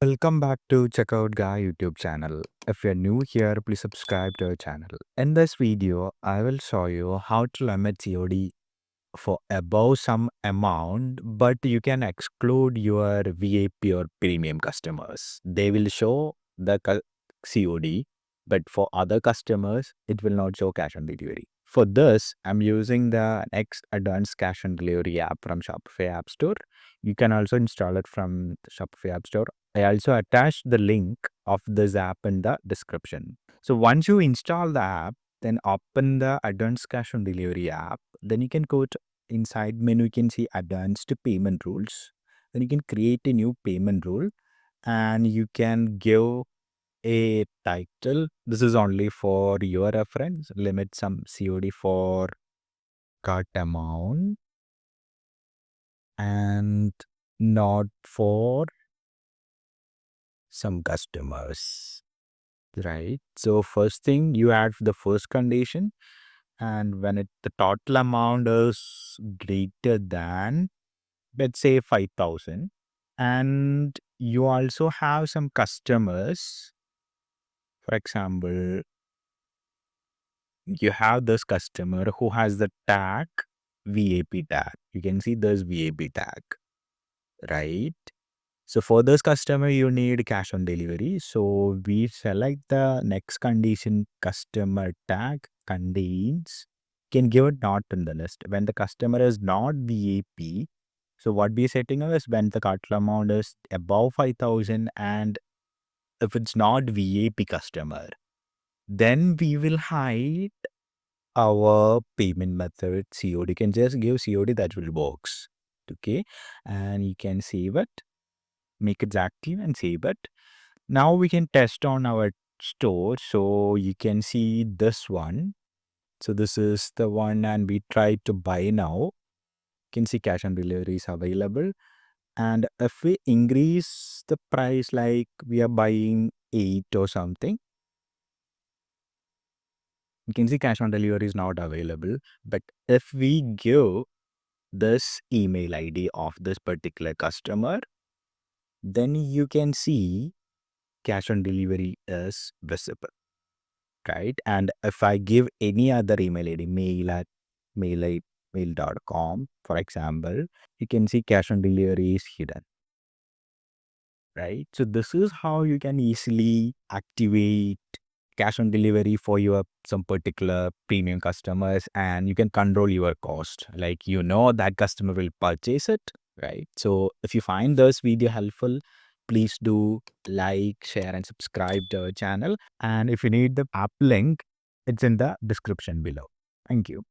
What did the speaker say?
Welcome back to Checkout Guy YouTube channel. If you're new here, please subscribe to our channel. In this video, I will show you how to limit COD for above some amount, but you can exclude your VIP or premium customers. They will show the COD, but for other customers, it will not show cash on delivery. For this, I'm using the next Advanced Cash on Delivery app from Shopify App Store. You can also install it from the Shopify App Store. I also attached the link of this app in the description. So once you install the app, then open the Advanced Cash on Delivery app. Then you can go to inside menu, you can see advanced payment rules. Then you can create a new payment rule and you can give a title. This is only for your reference. Limit some COD for cart amount and not for some customers, right? So first thing, you add the first condition, and when the total amount is greater than, let's say, 5,000, and you also have some customers. For example, you have this customer who has the tag VAP tag. You can see this VAP tag, right? So for this customer, you need cash on delivery. So we select the next condition, customer tag contains, can give it not in the list. When the customer is not VAP, so what we're setting up is when the total amount is above 5,000 and if it's not VAP customer, then we will hide our payment method COD. You can just give COD, that will works. Okay. And you can save it, make it active and save it. Now we can test on our store. So you can see this one. So this is the one and we try to buy now. You can see cash on delivery is available. And if we increase the price, like we are buying 8 or something, you can see cash on delivery is not available. But if we give this email ID of this particular customer, then you can see cash on delivery is visible, right? And if I give any other email ID, mail@mail.com, for example, you can see cash on delivery is hidden, right? So this is how you can easily activate cash on delivery for your some particular premium customers, and you can control your cost. Like, that customer will purchase it, right? So if you find this video helpful, please do like, share, and subscribe to our channel. And if you need the app link, it's in the description below. Thank you.